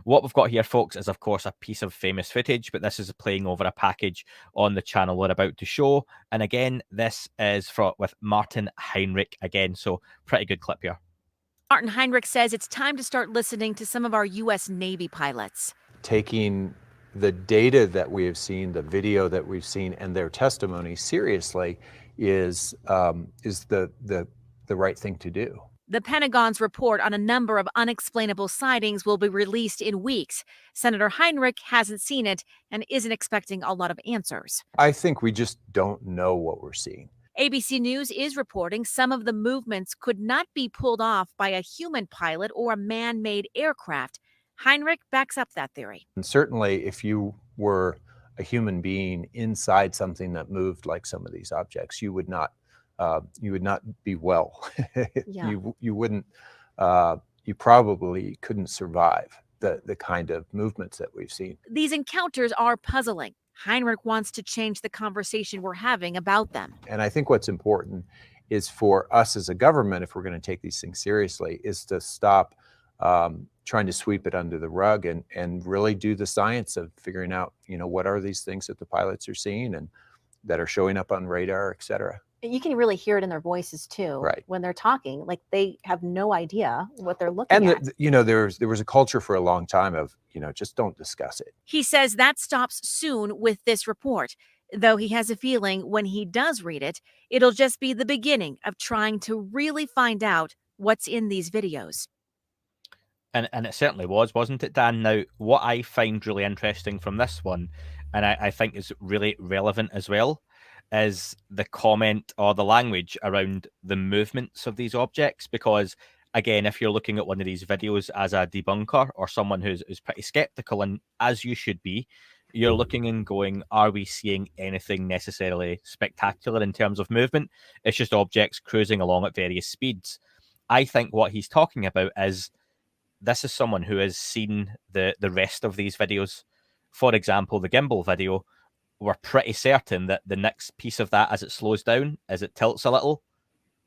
What we've got here, folks, is of course a piece of famous footage, but this is playing over a package on the channel we're about to show. And again, this is with Martin Heinrich again. So pretty good clip here. Martin Heinrich says it's time to start listening to some of our U.S. Navy pilots. Taking the data that we have seen, the video that we've seen, and their testimony seriously is the right thing to do. The Pentagon's report on a number of unexplainable sightings will be released in weeks. Senator Heinrich hasn't seen it and isn't expecting a lot of answers. I think we just don't know what we're seeing. ABC News is reporting some of the movements could not be pulled off by a human pilot or a man-made aircraft. Heinrich backs up that theory. And certainly if you were a human being inside something that moved like some of these objects, you would not be well. Yeah. You wouldn't, you probably couldn't survive the kind of movements that we've seen. These encounters are puzzling. Heinrich wants to change the conversation we're having about them. And I think what's important is for us as a government, if we're going to take these things seriously, is to stop trying to sweep it under the rug and really do the science of figuring out, what are these things that the pilots are seeing and that are showing up on radar, et cetera. You can really hear it in their voices too, Right. when they're talking. Like they have no idea what they're looking And at. there was a culture for a long time of, just don't discuss it. He says that stops soon with this report, though he has a feeling when he does read it, it'll just be the beginning of trying to really find out what's in these videos. And it certainly was, wasn't it, Dan? Now, what I find really interesting from this one, and I think is really relevant as well, is the comment or the language around the movements of these objects. Because, again, if you're looking at one of these videos as a debunker or someone who's pretty skeptical, and as you should be, you're looking and going, are we seeing anything necessarily spectacular in terms of movement? It's just objects cruising along at various speeds. I think what he's talking about is, this is someone who has seen the rest of these videos. For example, the gimbal video, we're pretty certain that the next piece of that, as it slows down, as it tilts a little,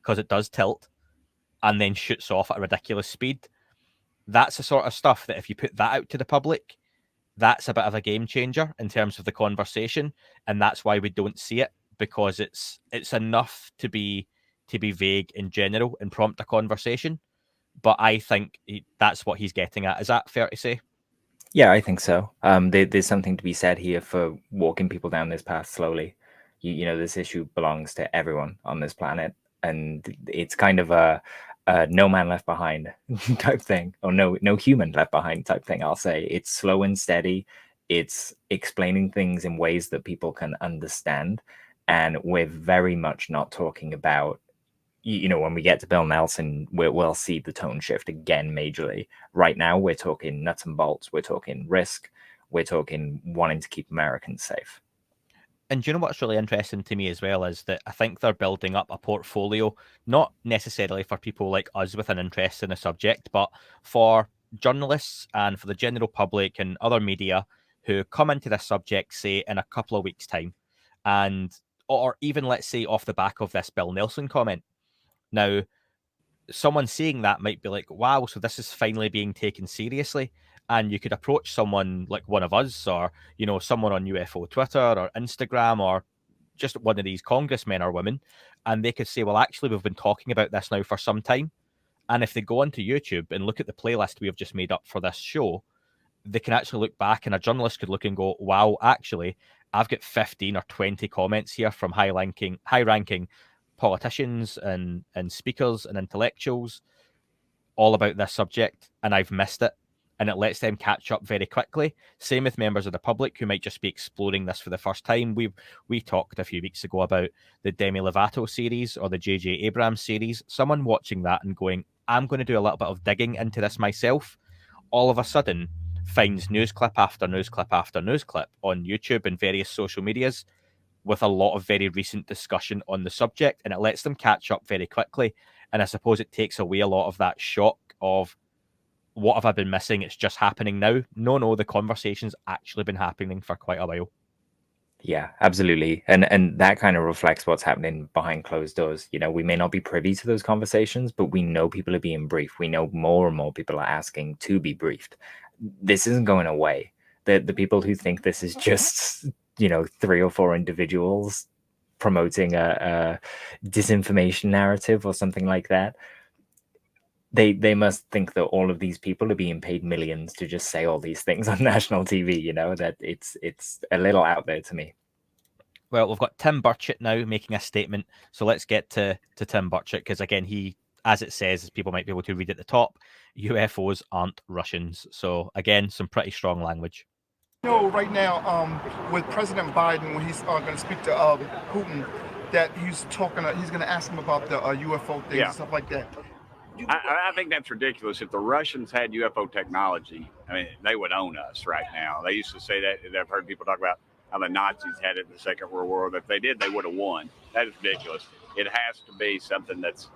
because it does tilt, and then shoots off at a ridiculous speed. That's the sort of stuff that if you put that out to the public, that's a bit of a game changer in terms of the conversation, and that's why we don't see it, because it's enough to be vague in general and prompt a conversation. But I think that's what he's getting at. Is that fair to say? Yeah, I think so. There's something to be said here for walking people down this path slowly. This issue belongs to everyone on this planet, and it's kind of a no man left behind type thing, or no human left behind type thing. I'll say it's slow and steady. It's explaining things in ways that people can understand, and we're very much not talking about. When we get to Bill Nelson, we'll see the tone shift again majorly. Right now, we're talking nuts and bolts. We're talking risk. We're talking wanting to keep Americans safe. And do you know what's really interesting to me as well is that I think they're building up a portfolio, not necessarily for people like us with an interest in a subject, but for journalists and for the general public and other media who come into this subject, say, in a couple of weeks' time, or even, let's say, off the back of this Bill Nelson comment. Now, someone seeing that might be like, wow, so this is finally being taken seriously. And you could approach someone like one of us, or, someone on UFO Twitter or Instagram, or just one of these congressmen or women, and they could say, well, actually, we've been talking about this now for some time. And if they go onto YouTube and look at the playlist we have just made up for this show, they can actually look back, and a journalist could look and go, wow, actually, I've got 15 or 20 comments here from high-ranking politicians and speakers and intellectuals all about this subject, and I've missed it. And it lets them catch up very quickly. Same with members of the public who might just be exploring this for the first time. We talked a few weeks ago about the Demi Lovato series or the J.J. Abrams series. Someone watching that and going, I'm going to do a little bit of digging into this myself, all of a sudden finds news clip after news clip after news clip on YouTube and various social medias with a lot of very recent discussion on the subject, and it lets them catch up very quickly. And I suppose it takes away a lot of that shock of, what have I been missing? It's just happening now. No, the conversation's actually been happening for quite a while. Yeah, absolutely. And that kind of reflects what's happening behind closed doors. We may not be privy to those conversations, but we know people are being briefed. We know more and more people are asking to be briefed. This isn't going away. The people who think this is just, 3 or 4 individuals promoting a disinformation narrative or something like that, they must think that all of these people are being paid millions to just say all these things on national TV, that it's a little out there to me. Well, we've got Tim Burchett now making a statement. So let's get to Tim Burchett, because again, he, as it says, as people might be able to read at the top, UFOs aren't Russians. So again, some pretty strong language. Right now, with President Biden, when he's going to speak to Putin, that he's going to ask him about the UFO things and stuff like that. I think that's ridiculous. If the Russians had UFO technology, I mean, they would own us right now. They used to say that. I've heard people talk about how the Nazis had it in the Second World War. If they did, they would have won. That is ridiculous. It has to be something that's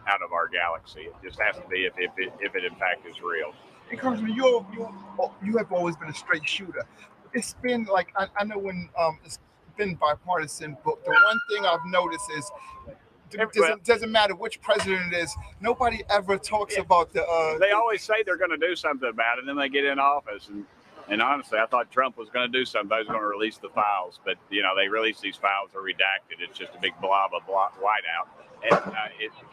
out of our galaxy. It just has to be if it in fact is real. And Congressman, you have always been a straight shooter. It's been like, I know when it's been bipartisan, but the one thing I've noticed is doesn't matter which president it is, nobody ever talks about the... They always say they're going to do something about it, and then they get in office, and And honestly, I thought Trump was going to do something. They was going to release the files, but they release these files are redacted. It's just a big blob of whiteout. And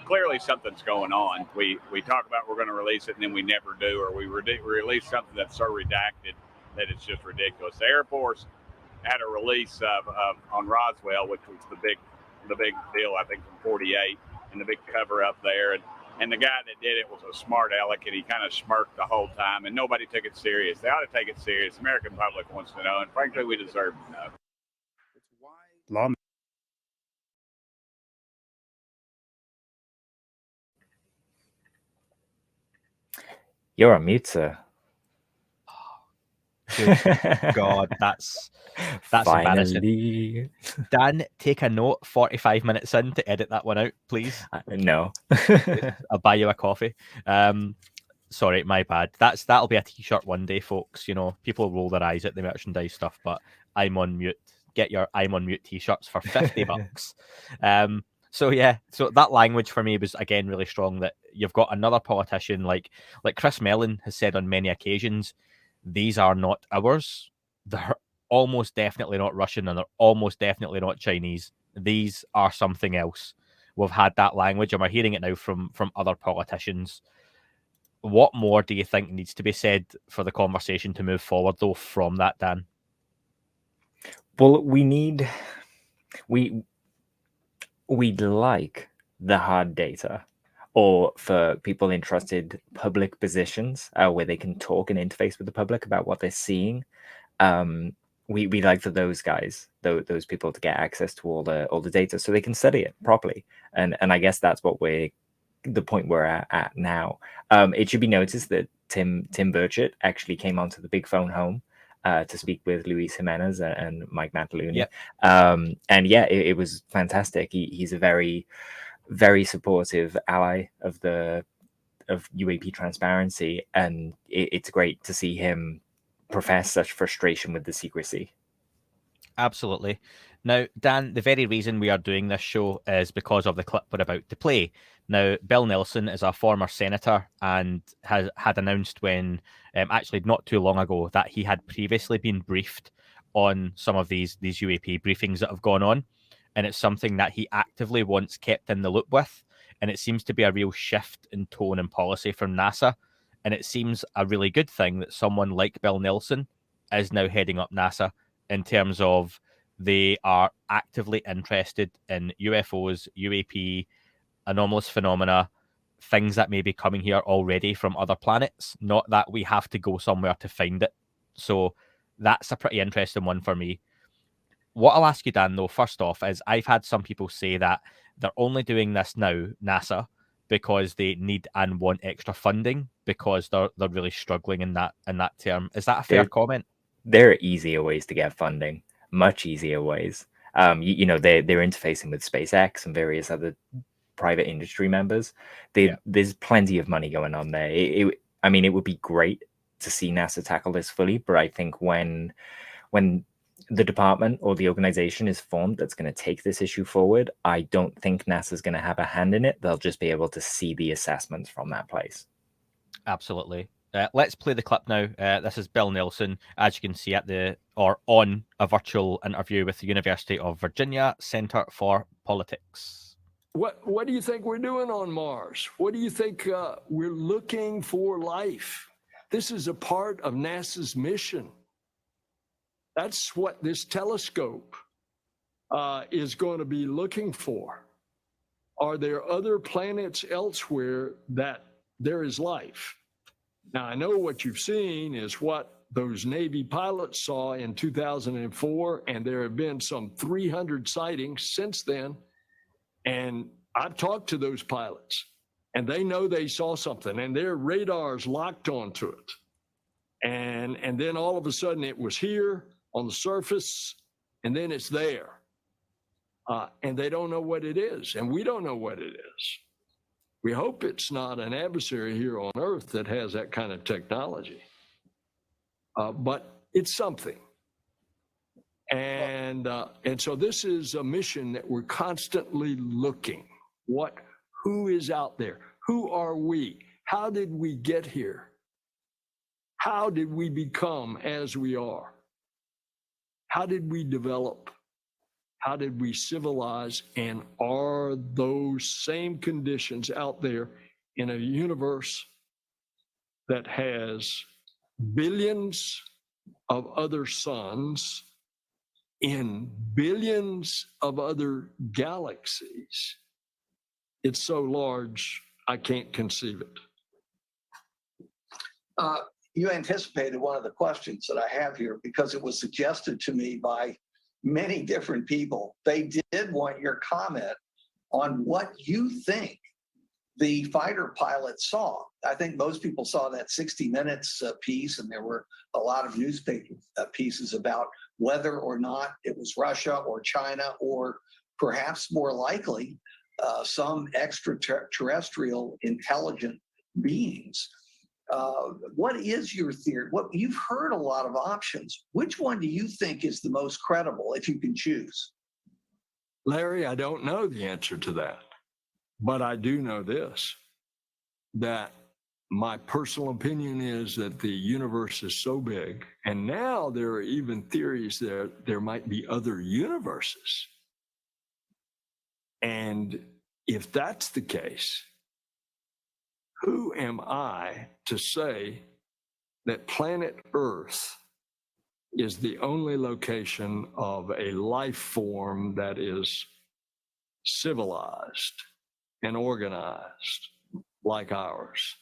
clearly something's going on. We talk about we're going to release it, and then we never do, or we release something that's so redacted that it's just ridiculous. The Air Force had a release of on Roswell, which was the big deal, I think, from '48, and the big cover up there. And the guy that did it was a smart aleck, and he kind of smirked the whole time, and nobody took it serious. They ought to take it serious. The American public wants to know, and frankly, we deserve to know. You're on mute, sir. Good God, that's Finally. embarrassing. Dan, take a note 45 minutes in to edit that one out, please. No. I'll buy you a coffee. Sorry, my bad. That'll be a t-shirt one day, folks. People roll their eyes at the merchandise stuff, but I'm on mute. Get your I'm on mute t-shirts for $50. So that language for me was again really strong, that you've got another politician like Chris Mellon has said on many occasions, these are not ours. They're almost definitely not Russian, and they're almost definitely not Chinese. These are something else. We've had that language, and we're hearing it now from other politicians. What more do you think needs to be said for the conversation to move forward, though, from that, Dan? Well, we'd like the hard data, or for people interested, public positions where they can talk and interface with the public about what they're seeing. We like for those guys, those people, to get access to all the data so they can study it properly. And I guess that's what the point we're at now. It should be noticed that Tim Burchett actually came onto the big phone home to speak with Luis Jimenez and Mike Mantaluni. Yep. And it was fantastic. He's a very, very supportive ally of UAP transparency, and it's great to see him profess such frustration with the secrecy. Absolutely. Now, Dan, the very reason we are doing this show is because of the clip we're about to play. Now, Bill Nelson is a former senator and had announced actually not too long ago, that he had previously been briefed on some of these UAP briefings that have gone on. And it's something that he actively wants kept in the loop with. And it seems to be a real shift in tone and policy from NASA. And it seems a really good thing that someone like Bill Nelson is now heading up NASA, in terms of they are actively interested in UFOs, UAP, anomalous phenomena, things that may be coming here already from other planets, not that we have to go somewhere to find it. So that's a pretty interesting one for me. What I'll ask you, Dan, though, first off, is I've had some people say that they're only doing this now, NASA, because they need and want extra funding, because they're really struggling in that term. Is that a fair comment? There are easier ways to get funding, much easier ways. They're interfacing with SpaceX and various other private industry members. There's plenty of money going on there. It would be great to see NASA tackle this fully, but I think when the department or the organization is formed that's going to take this issue forward, I don't think NASA's going to have a hand in it. They'll just be able to see the assessments from that place. Absolutely. Let's play the clip now. This is Bill Nelson, as you can see on a virtual interview with the University of Virginia Center for Politics. What do you think we're doing on Mars? What do you think we're looking for life? This is a part of NASA's mission. That's what this telescope is going to be looking for. Are there other planets elsewhere that there is life? Now, I know what you've seen is what those Navy pilots saw in 2004, and there have been some 300 sightings since then. And I've talked to those pilots, and they know they saw something, and their radars locked onto it. And then all of a sudden it was here on the surface, and then it's there. And they don't know what it is, and we don't know what it is. We hope it's not an adversary here on Earth that has that kind of technology. But it's something. And so this is a mission that we're constantly looking. Who is out there? Who are we? How did we get here? How did we become as we are? How did we develop? How did we civilize? And are those same conditions out there in a universe that has billions of other suns in billions of other galaxies? It's so large, I can't conceive it. You anticipated one of the questions that I have here because it was suggested to me by many different people. They did want your comment on what you think the fighter pilot saw. I think most people saw that 60 Minutes piece, and there were a lot of newspaper pieces about whether or not it was Russia or China, or perhaps more likely some extraterrestrial intelligent beings. What is your theory? You've heard a lot of options. Which one do you think is the most credible, if you can choose? Larry, I don't know the answer to that, but I do know this, that my personal opinion is that the universe is so big, and now there are even theories that there might be other universes. And if that's the case, who am I to say that planet Earth is the only location of a life form that is civilized and organized like ours?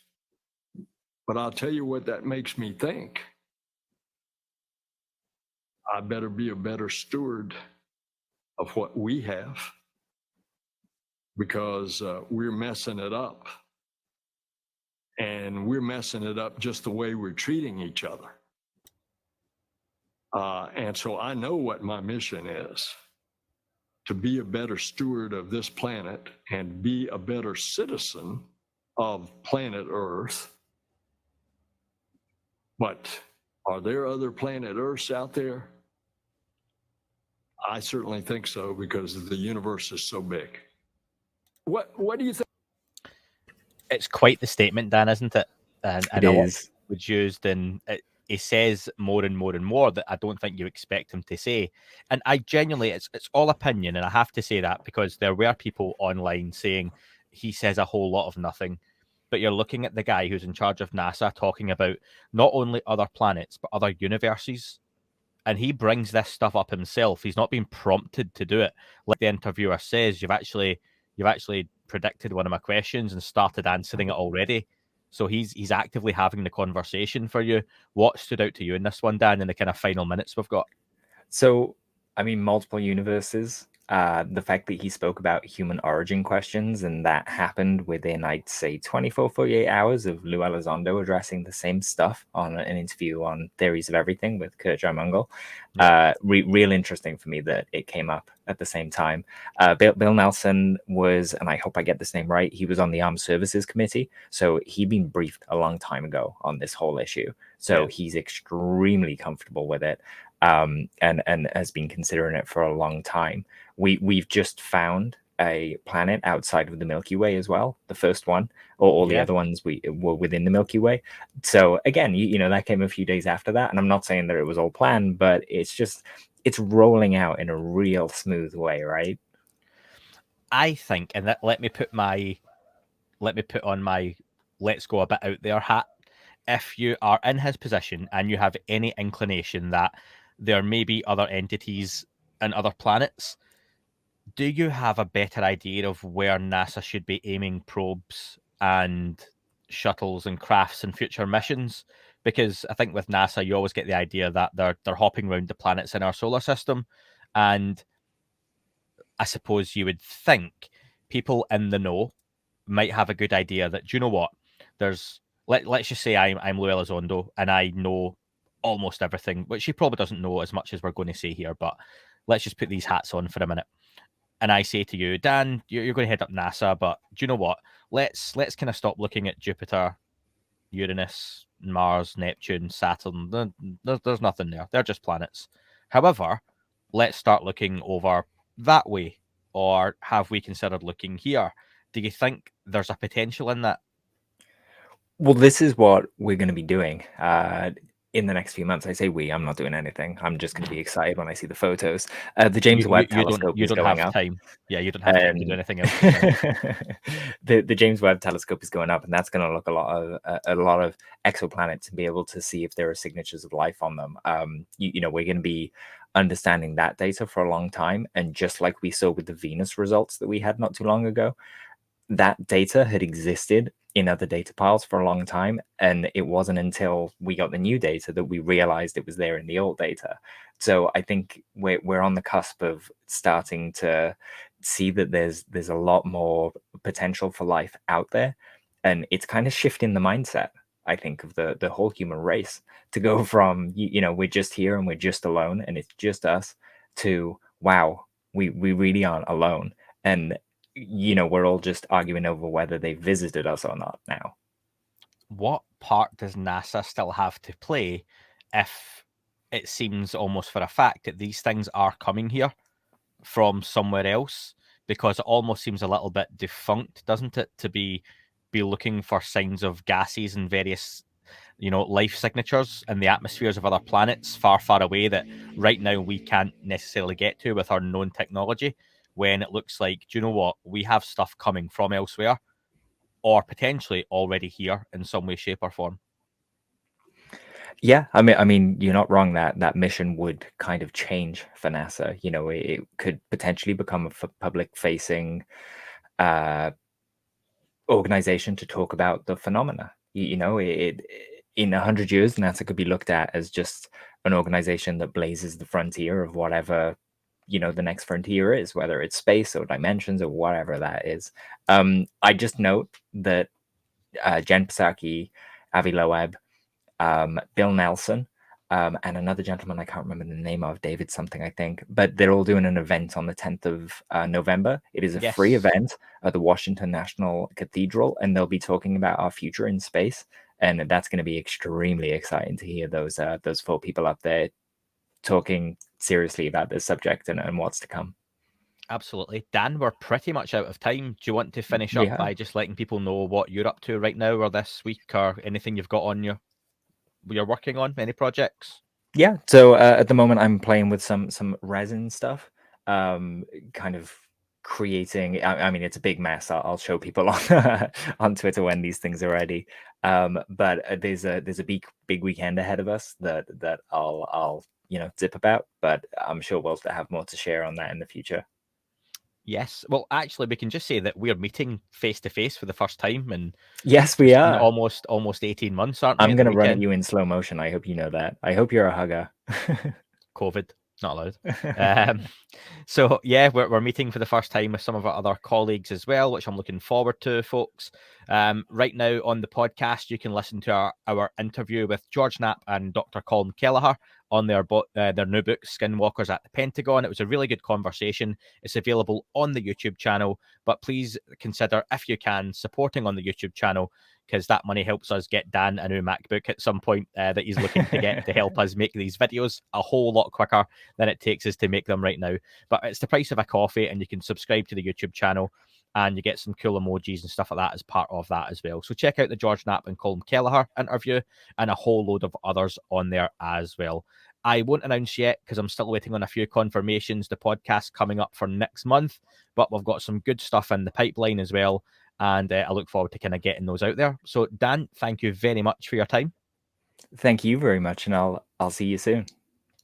But I'll tell you what that makes me think. I better be a better steward of what we have, because we're messing it up. And we're messing it up just the way we're treating each other. And so I know what my mission is: to be a better steward of this planet and be a better citizen of planet Earth. But are there other planet Earths out there? I certainly think so, because the universe is so big. What do you think? It's quite the statement, Dan, isn't it? And It a lot is. was used, and he says more and more and more that I don't think you expect him to say. And I genuinely, it's all opinion, and I have to say that because there were people online saying he says a whole lot of nothing. But you're looking at the guy who's in charge of NASA talking about not only other planets but other universes, and he brings this stuff up himself. He's not being prompted to do it. Like the interviewer says, you've actually predicted one of my questions and started answering it already. So he's actively having the conversation for you. What stood out to you in this one, Dan, in the kind of final minutes we've got? So, I mean, multiple universes. The fact that he spoke about human origin questions, and that happened within, I'd say, 24, 48 hours of Lou Elizondo addressing the same stuff on an interview on Theories of Everything with Kurt Mungle. Real interesting for me that it came up at the same time. Bill Nelson was, and I hope I get this name right, he was on the Armed Services Committee. So he'd been briefed a long time ago on this whole issue. So he's extremely comfortable with it. And has been considering it for a long time. We've just found a planet outside of the Milky Way as well, the first one, or all the other ones were within the Milky Way. So again, you know, that came a few days after that, and I'm not saying that it was all planned, but it's rolling out in a real smooth way, right? I think, and that let me put on my let's go a bit out there hat. If you are in his position and you have any inclination that there may be other entities and other planets, do you have a better idea of where NASA should be aiming probes and shuttles and crafts in future missions? Because I think with NASA, you always get the idea that they're hopping around the planets in our solar system, and I suppose you would think people in the know might have a good idea that, do you know what? Let's just say I'm Lou Elizondo and I know almost everything, which she probably doesn't know as much as we're going to say here, but let's just put these hats on for a minute. And I say to you, Dan, you're going to head up NASA, but do you know what? Let's kind of stop looking at Jupiter, Uranus, Mars, Neptune, Saturn. There's nothing there. They're just planets. However, let's start looking over that way. Or have we considered looking here? Do you think there's a potential in that? Well, this is what we're going to be doing in the next few months. I say we, I'm not doing anything. I'm just going to be excited when I see the photos. The James Webb Telescope you is don't going have up. time. Yeah, you don't have time to do anything else. Just now. The James Webb Telescope is going up, and that's going to look a lot of exoplanets and be able to see if there are signatures of life on them. We're going to be understanding that data for a long time, and just like we saw with the Venus results that we had not too long ago, that data had existed in other data piles for a long time, and it wasn't until we got the new data that we realized it was there in the old data. So I think we're on the cusp of starting to see that there's a lot more potential for life out there, and it's kind of shifting the mindset, I think, of the whole human race, to go from we're just here and we're just alone and it's just us, to wow, we really aren't alone, and we're all just arguing over whether they visited us or not now. What part does NASA still have to play if it seems almost for a fact that these things are coming here from somewhere else? Because it almost seems a little bit defunct, doesn't it, to be looking for signs of gases and various life signatures in the atmospheres of other planets far away that right now we can't necessarily get to with our known technology, when it looks like, do you know what, we have stuff coming from elsewhere or potentially already here in some way, shape or form. Yeah, I mean, you're not wrong that mission would kind of change for NASA. It could potentially become a public-facing organization to talk about the phenomena. In 100 years, NASA could be looked at as just an organization that blazes the frontier of whatever the next frontier is, whether it's space or dimensions or whatever that is. I just note that Jen Psaki, Avi Loeb, Bill Nelson, and another gentleman I can't remember the name of, David something, I think, but they're all doing an event on the 10th of November. It is a free event at the Washington National Cathedral, and they'll be talking about our future in space, and that's going to be extremely exciting to hear those 4 people up there talking seriously about this subject and what's to come. Absolutely. Dan, we're pretty much out of time. Do you want to finish up by just letting people know what you're up to right now or this week, or anything you've got on you're working on, any projects? Yeah, so at the moment I'm playing with some resin stuff, kind of creating, I mean, it's a big mess. I'll show people on on Twitter when these things are ready, but there's a big weekend ahead of us that I'll zip about, but I'm sure we'll have more to share on that in the future. Yes. Well, actually, we can just say that we're meeting face to face for the first time, and yes, we are. Almost 18 months, aren't we? I'm going to run at you in slow motion. I hope you know that. I hope you're a hugger. COVID, not allowed. So yeah, we're meeting for the first time with some of our other colleagues as well, which I'm looking forward to, folks. Right now on the podcast, you can listen to our interview with George Knapp and Dr. Colm Kelleher on their new book, Skinwalkers at the Pentagon. It was a really good conversation. It's available on the YouTube channel, but please consider, if you can, supporting on the YouTube channel, because that money helps us get Dan a new MacBook at some point that he's looking to get to help us make these videos a whole lot quicker than it takes us to make them right now. But it's the price of a coffee, and you can subscribe to the YouTube channel, and you get some cool emojis and stuff like that as part of that as well. So check out the George Knapp and Colm Kelleher interview, and a whole load of others on there as well. I won't announce yet because I'm still waiting on a few confirmations. The podcast coming up for next month, but we've got some good stuff in the pipeline as well, and I look forward to kind of getting those out there. So Dan, thank you very much for your time. Thank you very much, and I'll see you soon.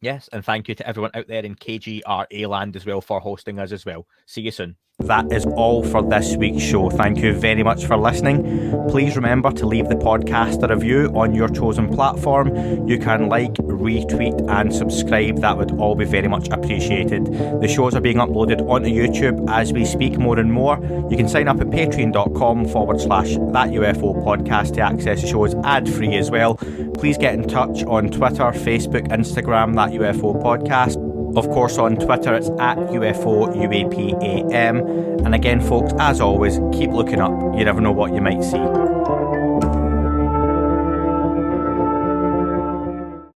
Yes, and thank you to everyone out there in KGRA land as well for hosting us as well. See you soon. That is all for this week's show. Thank you very much for listening. Please remember to leave the podcast a review on your chosen platform. You can like, retweet and subscribe. That would all be very much appreciated. The shows are being uploaded onto YouTube as we speak more and more. You can sign up at patreon.com/That UFO podcast to access the shows ad-free as well. Please get in touch on Twitter, Facebook, Instagram, That UFO podcast. Of course, on Twitter, it's at UFO UAPAM. And again, folks, as always, keep looking up. You never know what you might see.